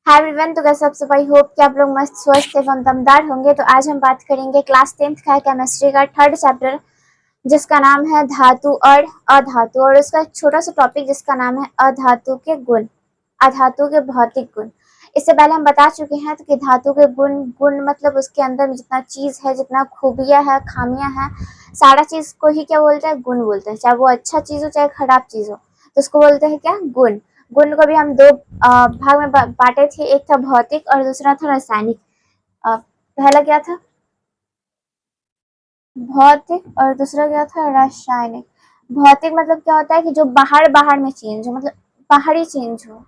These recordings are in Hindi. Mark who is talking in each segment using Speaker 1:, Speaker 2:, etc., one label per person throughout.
Speaker 1: हाय एवरीवन, तो कैसे आप सब। आई होप कि आप लोग मस्त स्वस्थ एवं दमदार होंगे। तो आज हम बात करेंगे क्लास 10th का केमिस्ट्री का थर्ड चैप्टर, जिसका नाम है धातु और अधातु, और उसका एक छोटा सा टॉपिक जिसका नाम है अधातु के गुण, अधातु के भौतिक गुण। इससे पहले हम बता चुके हैं तो कि धातु के गुण, गुण मतलब उसके अंदर जितना चीज है, जितना खूबियां है, खामियां हैं, सारा चीज को ही क्या बोलते हैं, गुण बोलते हैं। चाहे वो अच्छा चीज हो चाहे खराब चीज हो, तो उसको बोलते हैं क्या, गुण। गुण को भी हम दो भाग में बांटे थे, एक था भौतिक और दूसरा था रासायनिक। पहला क्या था, भौतिक, और दूसरा क्या था, रासायनिक। भौतिक मतलब क्या होता है कि जो बाहर बाहर में चेंज हो, मतलब बाहरी चेंज हो,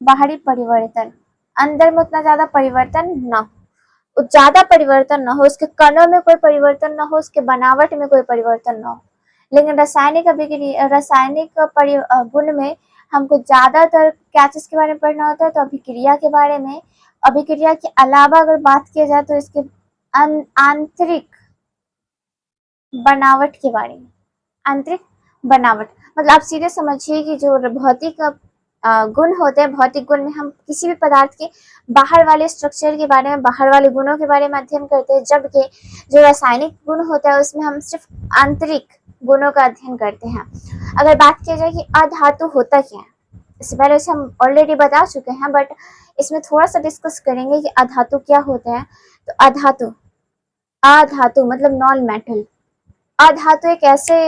Speaker 1: बाहरी परिवर्तन, अंदर में उतना ज्यादा परिवर्तन न हो, ज्यादा परिवर्तन न हो, उसके कणों में कोई परिवर्तन न हो, उसके बनावट में कोई परिवर्तन न हो। लेकिन रासायनिक अभिक्रिया, रासायनिक गुण में हमको ज्यादातर क्या चीज के बारे में पढ़ना होता है, तो अभिक्रिया के बारे में। अभिक्रिया के अलावा अगर बात की जाए तो इसके आंतरिक बनावट के बारे में। आंतरिक बनावट मतलब आप सीधे समझिए कि जो भौतिक गुण होते हैं, भौतिक गुण में हम किसी भी पदार्थ के बाहर वाले स्ट्रक्चर के बारे में, बाहर वाले गुणों के बारे में अध्ययन करते हैं, जबकि जो रासायनिक गुण होता है उसमें हम सिर्फ आंतरिक गुणों का अध्ययन करते हैं। अगर बात की जाए कि अधातु होता क्या है, इससे पहले से हम ऑलरेडी बता चुके हैं, बट इसमें थोड़ा सा डिस्कस करेंगे कि अधातु क्या होता है। तो अधातु, अधातु मतलब नॉन मेटल। अधातु एक ऐसे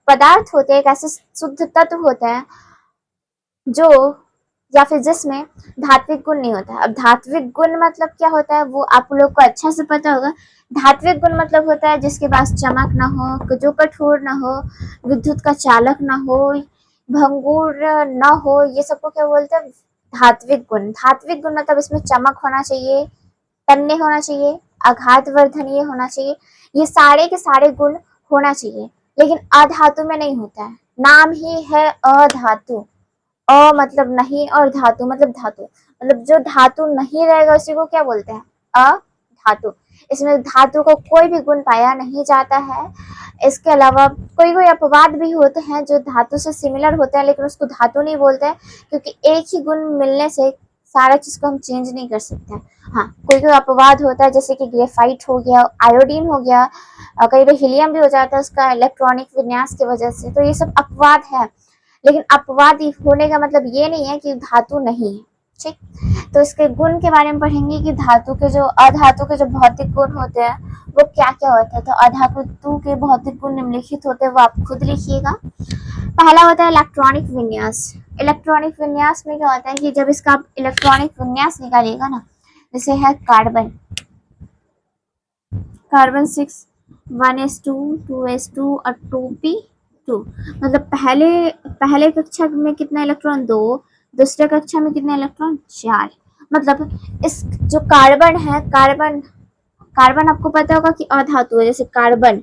Speaker 1: पदार्थ होते हैं, एक ऐसे शुद्ध तत्व होते हैं जो, या फिर जिसमें धात्विक गुण नहीं होता है। अब धात्विक गुण मतलब क्या होता है वो आप लोग को अच्छा से पता होगा। धात्विक गुण मतलब होता है जिसके पास चमक ना हो, जो कठोर ना हो, विद्युत का चालक ना हो, भंगुर ना हो, ये सबको क्या बोलते हैं, धात्विक गुण। धात्विक गुण मतलब इसमें चमक होना चाहिए, तन्य होना चाहिए, आघात वर्धनीय होना चाहिए, ये सारे के सारे गुण होना चाहिए। लेकिन अधातु में नहीं होता है, नाम ही है अधातु। अ मतलब नहीं और धातु मतलब धातु, मतलब जो धातु नहीं रहेगा उसी को क्या बोलते हैं, अधातु। इसमें धातु को कोई भी गुण पाया नहीं जाता है। इसके अलावा कोई कोई अपवाद भी होते हैं जो धातु से सिमिलर होते हैं, लेकिन उसको धातु नहीं बोलते हैं, क्योंकि एक ही गुण मिलने से सारा चीज को हम चेंज नहीं कर सकते हैं। हाँ, कोई कोई अपवाद होता है, जैसे कि ग्रेफाइट हो गया, आयोडीन हो गया, कई बार हीलियम भी हो जाता है उसका इलेक्ट्रॉनिक विन्यास की वजह से, तो ये सब अपवाद है। लेकिन अपवाद होने का मतलब ये नहीं है कि धातु नहीं है। ठीक, तो इसके गुण के बारे में पढ़ेंगे कि धातु के जो, अधातु के जो भौतिक गुण होते हैं वो क्या क्या होते हैं। तो अधातु के भौतिक गुण निम्नलिखित होते हैं, वो आप खुद लिखिएगा। पहला होता है इलेक्ट्रॉनिक विन्यास। इलेक्ट्रॉनिक विन्यास में क्या होता है कि जब इसका आप इलेक्ट्रॉनिक विन्यास निकालिएगा ना, जैसे है कार्बन, कार्बन 6 1s2 2s2 और 2p2, मतलब पहले पहले कक्षा में कितना इलेक्ट्रॉन, 2, दूसरे कक्षा में कितना इलेक्ट्रॉन, 4। मतलब इस जो कार्बन है, कार्बन, कार्बन आपको पता होगा कि अधातु है। जैसे कार्बन,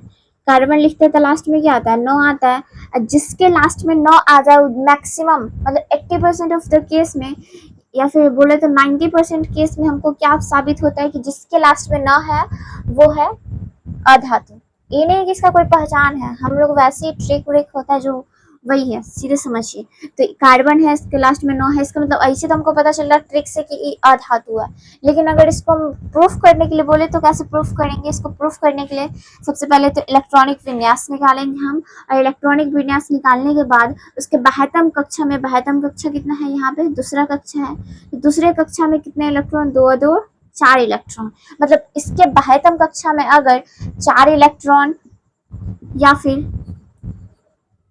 Speaker 1: कार्बन लिखते हैं तो लास्ट में क्या आता है, 9 आता है। जिसके लास्ट में 9 आ जाए, मैक्सिमम मतलब 80% ऑफ द केस में, या फिर बोले तो 90% केस में हमको क्या साबित होता है कि जिसके लास्ट में 9 है वो है अधातु। ये नहीं कि इसका कोई पहचान है, हम लोग वैसे ही ट्रिक व्रिक होता है जो, वही है, सीधे समझिए। तो कार्बन है, इसके लास्ट में 9 है, इसका मतलब ऐसे तो हमको पता चल रहा है ट्रिक से कि ये अधातु है। लेकिन अगर इसको हम प्रूफ करने के लिए बोले तो कैसे प्रूफ करेंगे। इसको प्रूफ करने के लिए सबसे पहले तो इलेक्ट्रॉनिक विन्यास निकालेंगे हम, और इलेक्ट्रॉनिक विन्यास निकालने के बाद उसके बाह्यतम कक्षा में, बाह्यतम कक्षा कितना है यहाँ पे, दूसरा कक्षा है, तो दूसरे कक्षा में कितने इलेक्ट्रॉन, 2 2 4 इलेक्ट्रॉन। मतलब इसके बाह्यतम कक्षा में अगर 4 इलेक्ट्रॉन या फिर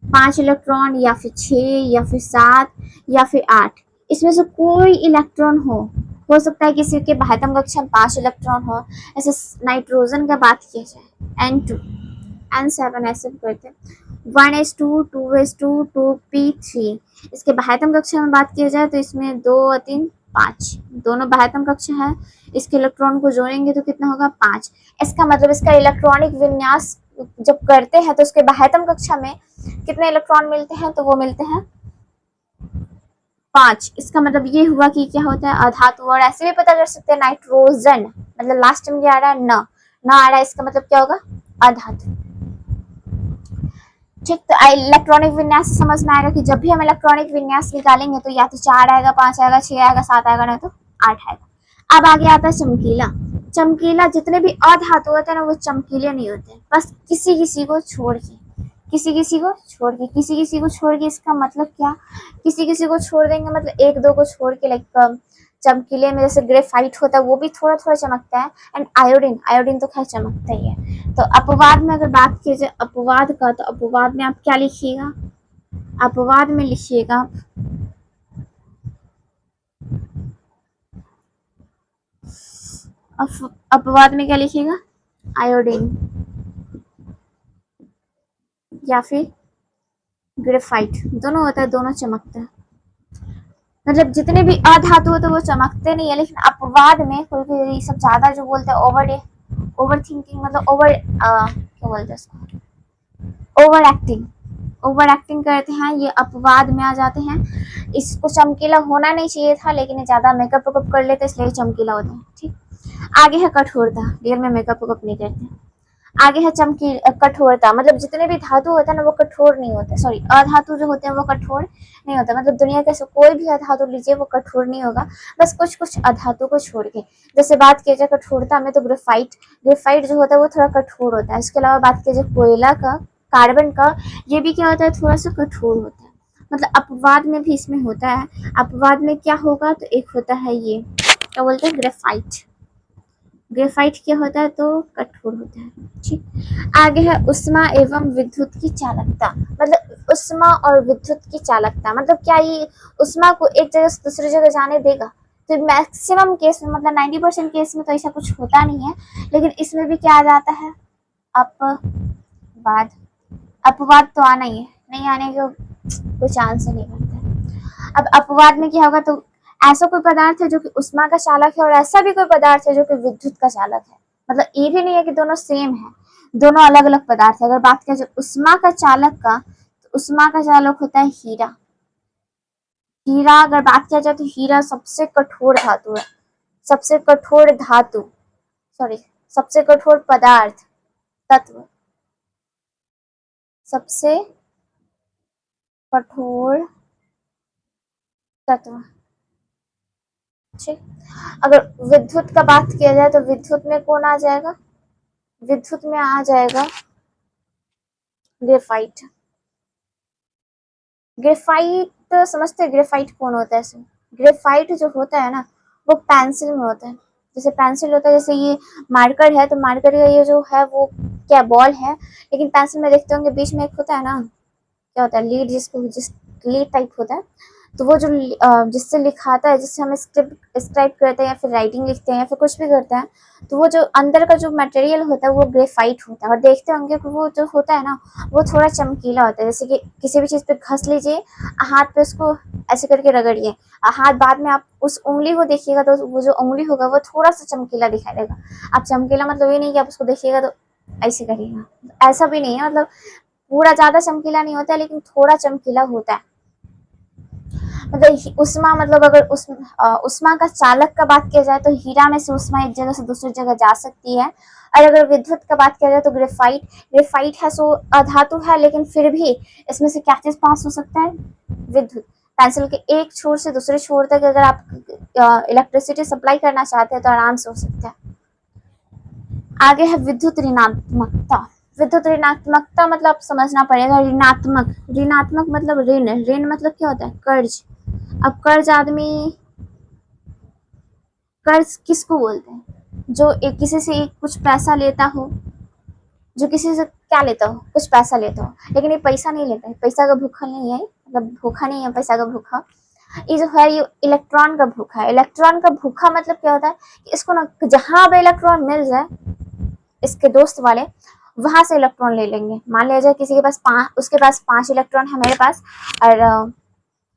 Speaker 1: 5 इलेक्ट्रॉन या फिर 6 या फिर 7 या फिर 8, इसमें से कोई इलेक्ट्रॉन हो सकता है किसी के बाह्यतम कक्षा में 5 इलेक्ट्रॉन हो। ऐसे नाइट्रोजन का बात किया जाए, N2 N7 ऐसे करते हैं, 1s2 2s2 2p3। इसके बाह्यतम कक्षा में बात किया जाए तो इसमें 2 और 3 5, दोनों बाह्यतम कक्षा है। इसके इलेक्ट्रॉन को जोड़ेंगे तो कितना होगा, 5। इसका मतलब इसका इलेक्ट्रॉनिक विन्यास जब करते हैं तो उसके बाह्यतम कक्षा में कितने इलेक्ट्रॉन मिलते हैं, तो वो मिलते हैं 5। इसका मतलब ये हुआ कि क्या होता है, अधातु। और ऐसे भी पता कर सकते हैं, नाइट्रोजन मतलब लास्ट में क्या आ रहा है, न आ रहा है, इसका मतलब क्या होगा, अधातु। ठीक, तो इलेक्ट्रॉनिक विन्यास से समझ में आएगा कि जब भी हम इलेक्ट्रॉनिक विन्यास निकालेंगे तो या तो 4 आएगा, 5 आएगा, 6 आएगा, 7 आएगा, नहीं तो 8 आएगा। अब आगे आता है चमकीला। चमकीला जितने भी अधातु होते हैं ना वो चमकीले नहीं होते, बस किसी किसी को छोड़ के, किसी किसी को छोड़ के, किसी किसी को छोड़ के, इसका मतलब क्या, किसी किसी को छोड़ देंगे मतलब एक दो को छोड़ के, लाइक चमकीले में जैसे ग्रेफाइट होता है वो भी थोड़ा थोड़ा चमकता है, एंड आयोडीन, आयोडीन तो खैर चमकता ही है। तो अपवाद में अगर बात की जाए अपवाद का, तो अपवाद में आप क्या लिखिएगा, अपवाद में लिखिएगा अपवाद में क्या लिखिएगा, आयोडीन या फिर ग्रेफाइट, दोनों होता है, दोनों चमकता है। मतलब जितने भी अधातु होते हैं वो चमकते नहीं है, लेकिन अपवाद में कोई कोई सब ज्यादा जो बोलते हैं ओवर थिंकिंग, मतलब क्या बोलते हैं उसको, ओवर एक्टिंग करते हैं, ये अपवाद में आ जाते हैं। इसको चमकीला होना नहीं चाहिए था, लेकिन ये ज्यादा मेकअप वेकअप कर लेते इसलिए चमकीला होता है। ठीक, आगे है कठोरता, रियल में मेकअप वेकअप नहीं करते। आगे है चमकी कठोरता, मतलब जितने भी धातु होते हैं ना वो कठोर नहीं होते, सॉरी अधातु जो होते हैं वो कठोर नहीं होता, मतलब दुनिया के कोई भी अधातु लीजिए वो कठोर नहीं होगा, बस कुछ कुछ अधातु को छोड़ के। जैसे बात की जाए कठोरता में तो ग्रेफाइट, ग्रेफाइट जो होता है वो थोड़ा कठोर होता है। इसके अलावा बात की जाए कोयला का, कार्बन का, ये भी क्या होता है, थोड़ा सा कठोर होता है। मतलब अपवाद में भी इसमें होता है। अपवाद में क्या होगा, तो एक होता है ये क्या बोलते हैं, ग्रेफाइट। ग्रेफाइट क्या होता है, तो कठोर होता है। ठीक, आगे है उष्मा एवं विद्युत की चालकता। मतलब उष्मा और विद्युत की चालकता मतलब क्या, ये उष्मा को एक जगह से दूसरी जगह जाने देगा, तो मैक्सिमम केस में, मतलब 90% केस में तो ऐसा कुछ होता नहीं है, लेकिन इसमें भी क्या आ जाता है, अपवाद। अपवाद तो आना ही है, नहीं आने का कोई चांस नहीं बनता है। अब अपवाद में क्या होगा, तो ऐसा कोई पदार्थ है जो कि उष्मा का चालक है और ऐसा भी कोई पदार्थ है जो कि विद्युत का चालक है। मतलब ये भी नहीं है कि दोनों सेम है, दोनों अलग अलग पदार्थ है। अगर बात करें उष्मा का चालक का, तो उष्मा का चालक होता है हीरा। हीरा अगर बात किया जाए तो हीरा सबसे कठोर धातु है, सबसे कठोर धातु, सॉरी सबसे कठोर पदार्थ, तत्व, सबसे कठोर तत्व। ठीक, अगर विद्युत का बात किया जाए तो विद्युत में कौन आ जाएगा, विद्युत में आ जाएगा ग्रेफाइट। ग्रेफाइट समझते हैं, ग्रेफाइट कौन होता है, ग्रेफाइट जो होता है ना वो पेंसिल में होता है। जैसे पेंसिल होता है, जैसे ये मार्कर है, तो मार्कर का ये जो है वो क्या बॉल है, लेकिन पेंसिल में देखते होंगे बीच में एक होता है ना, क्या होता है, लीड, जिस लीड टाइप होता है, तो वो जो जिससे लिखाता है, जिससे हम स्क्रिप्ट स्क्राइब करते हैं या फिर राइटिंग लिखते हैं या फिर कुछ भी करते हैं, तो वो जो अंदर का जो मटेरियल होता है वो ग्रेफाइट होता है। और देखते होंगे कि वो जो होता है ना वो थोड़ा चमकीला होता है। जैसे कि किसी भी चीज़ पे घस लीजिए, हाथ पे उसको ऐसे करके रगड़िए, हाथ बाद में आप उस उंगली को देखिएगा तो वो जो उंगली होगा वो थोड़ा सा चमकीला दिखाई देगा। अब चमकीला मतलब ये नहीं कि आप उसको देखिएगा तो ऐसे करिएगा, ऐसा भी नहीं है, मतलब पूरा ज्यादा चमकीला नहीं होता है लेकिन थोड़ा चमकीला होता है। मतलब उष्मा, मतलब अगर उष्मा का चालक का बात किया जाए तो हीरा में से उष्मा एक जगह से दूसरी जगह जा सकती है। और अगर विद्युत का बात किया जाए तो ग्रेफाइट, ग्रेफाइट है सो अधातु है, लेकिन फिर भी इसमें से क्या चीज पास हो सकता है, विद्युत। पेंसिल के एक छोर से दूसरे छोर तक अगर आप इलेक्ट्रिसिटी सप्लाई करना चाहते हैं तो आराम से हो सकता है। आगे है विद्युत ऋणात्मकता। विद्युत ऋणात्मकता मतलब समझना पड़ेगा, ऋणात्मक, ऋणात्मक मतलब ऋण, ऋण मतलब क्या होता है, कर्ज। अब कर्ज आदमी, कर्ज किसको बोलते हैं, जो एक किसी से एक कुछ पैसा लेता हो, जो किसी से क्या लेता हो, कुछ पैसा लेता हो, लेकिन ये पैसा नहीं लेता है, पैसा का भूखा नहीं है, मतलब भूखा नहीं है पैसा का भूखा। ये जो है ये इलेक्ट्रॉन का भूखा है। इलेक्ट्रॉन का भूखा मतलब क्या होता है कि इसको ना जहां पे इलेक्ट्रॉन मिल जाए इसके दोस्त वाले, वहां से इलेक्ट्रॉन ले लेंगे। मान लिया जाए किसी के पास उसके पास 5 इलेक्ट्रॉन है, मेरे पास, और हम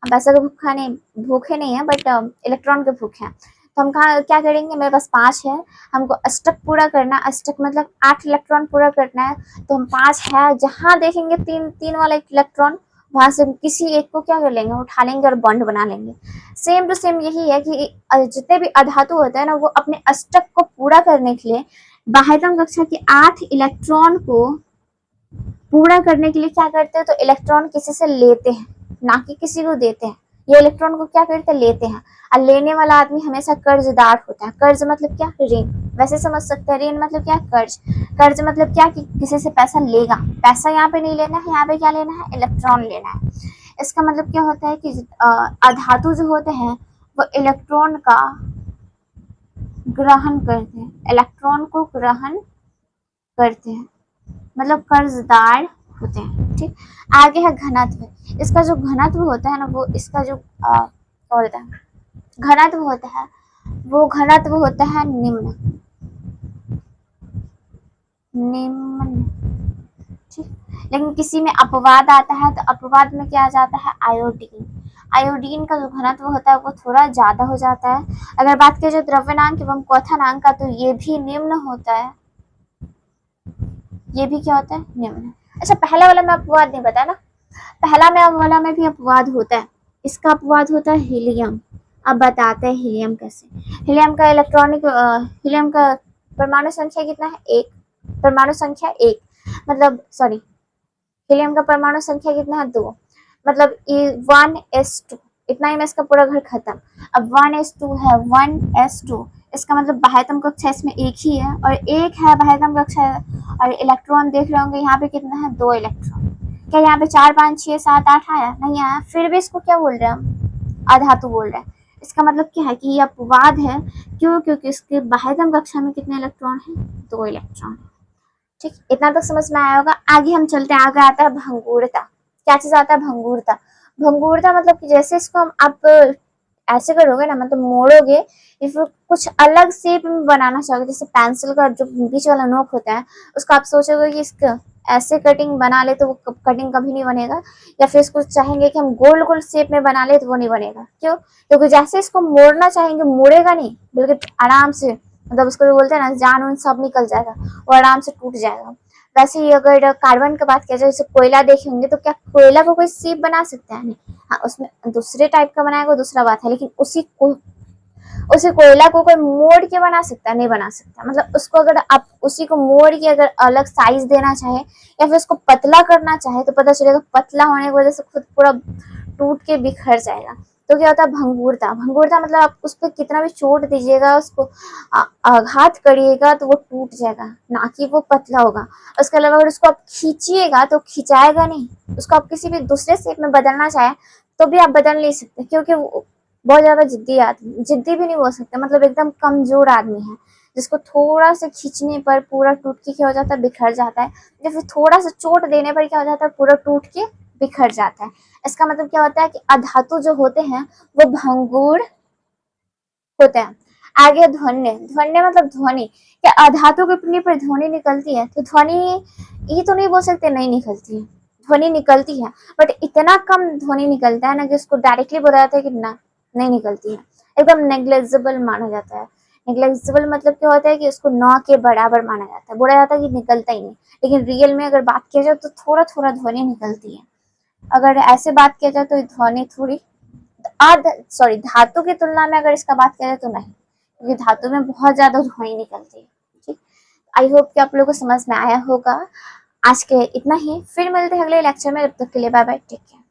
Speaker 1: पैसा का भूखा नहीं, भूखे नहीं है, बट इलेक्ट्रॉन के भूखे हैं। तो हम कहाँ क्या करेंगे, मेरे पास 5 है, हमको अष्टक पूरा करना, अष्टक मतलब 8 इलेक्ट्रॉन पूरा करना है, तो हम 5 है, जहां देखेंगे 3 वाला इलेक्ट्रॉन, वहां से किसी एक को क्या कर लेंगे, उठा लेंगे और बॉन्ड बना लेंगे। सेम टू सेम यही है कि जितने भी अधातु होते हैं ना वो अपने अष्टक को पूरा करने के लिए बाह्यतम कक्षा के 8 इलेक्ट्रॉन को पूरा करने के लिए क्या करते हैं, तो इलेक्ट्रॉन किसी से लेते हैं, ना कि किसी को देते हैं। ये इलेक्ट्रॉन को क्या करते हैं, लेते हैं। और लेने वाला आदमी हमेशा कर्जदार होता है। कर्ज मतलब क्या, ऋण। वैसे समझ सकते हैं, ऋण मतलब क्या, कर्ज। कर्ज मतलब क्या, कि किसी से पैसा लेगा। पैसा यहाँ पे नहीं लेना है, यहाँ पे क्या लेना है, इलेक्ट्रॉन लेना है। इसका मतलब क्या होता है कि अधातु जो होते हैं वो इलेक्ट्रॉन का ग्रहण करते हैं, इलेक्ट्रॉन को ग्रहण करते हैं, मतलब कर्जदार होते हैं। ठीक, आगे है घनत्व। इसका जो घनत्व होता है ना, वो इसका जो क्या होता है, घनत्व होता है, वो घनत्व होता है निम्न। निम्न, ठीक। लेकिन किसी में अपवाद आता है, तो अपवाद में क्या आ जाता है, आयोडीन। आयोडीन का जो घनत्व होता है वो थोड़ा ज्यादा हो जाता है। अगर बात की जाए द्रव्यनांक एवं क्वथनांक का, तो ये भी निम्न होता है, ये भी क्या होता है, निम्न। अच्छा, पहला वाला में अपवाद नहीं बताया ना, पहला में वाला में भी अपवाद होता है। इसका अपवाद होता है हीलियम। अब बताते हैं हीलियम कैसे। हीलियम का इलेक्ट्रॉनिक हीलियम का परमाणु संख्या कितना है, एक। परमाणु संख्या एक, मतलब सॉरी, हीलियम का परमाणु संख्या कितना है, दो। मतलब 1s2, इतना ही में इसका पूरा घर खत्म। अब 1s2 है, 1s2, इसका मतलब बाह्यतम कक्षा इसमें एक ही है, और एक है बाह्यतम कक्षा। और इलेक्ट्रॉन देख रहे होंगे यहाँ पे कितना है, दो इलेक्ट्रॉन। क्या यहाँ पे 4 5 6 7 8 आया, नहीं आया, फिर भी इसको क्या बोल रहे हैं हम, अधातु बोल रहे हैं। इसका मतलब क्या है कि ये अपवाद है। क्यों, क्योंकि इसके बाह्यतम कक्षा में कितने इलेक्ट्रॉन है, दो इलेक्ट्रॉन। ठीक, इतना तक समझ में आया होगा। आगे हम चलते हैं, आगे आता है भंगुरता। क्या चीज आता है, भंगुरता। भंगुरता मतलब कि जैसे इसको हम आप ऐसे करोगे ना, मतलब मोड़ोगे, या फिर कुछ अलग शेप में बनाना चाहोगे, जैसे पेंसिल का जो बीच वाला नोक होता है, उसको आप सोचोगे कि इसका ऐसे कटिंग बना ले, तो वो कटिंग कभी नहीं बनेगा। या फिर इसको चाहेंगे कि हम गोल गोल शेप में बना ले, तो वो नहीं बनेगा। क्यों, क्योंकि जैसे इसको मोड़ना चाहेंगे, मुड़ेगा नहीं, बल्कि आराम से, मतलब उसको बोलते हैं ना, जान उन सब निकल जाएगा, वो आराम से टूट जाएगा। वैसे ही अगर कार्बन की बात किया जाए, जैसे कोयला देखे होंगे, तो क्या कोयला को कोई शेप बना सकता है, नहीं। हाँ, उसमें दूसरे टाइप का बनाएगा, दूसरा बात है, लेकिन उसी कोयला को कोई मोड़ के बना सकता है, नहीं बना सकता। मतलब उसको अगर आप उसी को मोड़ के अगर अलग साइज देना चाहे, या फिर उसको पतला करना चाहे, तो पता चलेगा पतला होने की वजह से खुद पूरा टूट के बिखर जाएगा। तो क्या होता है, भंगुरता। भंगुरता मतलब आप उस पर कितना भी चोट दीजिएगा, उसको आघात करिएगा, तो वो टूट जाएगा, ना कि वो पतला होगा। उसके अलावा अगर उसको आप खींचिएगा, तो खिंचाएगा नहीं। उसको आप किसी भी दूसरे शेप में बदलना चाहे, तो भी आप बदल नहीं सकते, क्योंकि वो बहुत ज्यादा जिद्दी आदमी, जिद्दी भी नहीं बोल सकते, मतलब एकदम कमजोर आदमी है, जिसको थोड़ा सा खींचने पर पूरा टूट के क्या हो जाता है, बिखर जाता है। या फिर थोड़ा सा चोट देने पर क्या हो जाता है, पूरा टूट के बिखर जाता है। इसका मतलब क्या होता है कि अधातु जो होते हैं वो भंगुर होते हैं। आगे ध्वन्य। ध्वन्य मतलब ध्वनि। क्या अधातु की पिंडी पर ध्वनि निकलती है, तो ध्वनि ये तो नहीं बोल सकते नहीं निकलती है, ध्वनि निकलती है, बट इतना कम ध्वनि निकलता है ना, कि उसको डायरेक्टली बोला जाता है कि ना, नहीं निकलती है, एकदम नेग्लेजिबल माना जाता है। नेग्लेजिबल मतलब क्या होता है कि उसको न के बराबर माना जाता है, बोला जाता है कि निकलता ही नहीं। लेकिन रियल में अगर बात किया जाए, तो थोड़ा थोड़ा ध्वनि निकलती है। अगर ऐसे बात किया जाए, तो ध्वनि थोड़ी सॉरी, धातु की तुलना में अगर इसका बात करें, तो नहीं, क्योंकि धातु में बहुत ज्यादा ध्वनि निकलती है। ठीक, आई होप कि आप लोगों को समझ में आया होगा। आज के इतना ही, फिर मिलते हैं अगले लेक्चर में, तब तक के लिए बाय बाय, टेक केयर।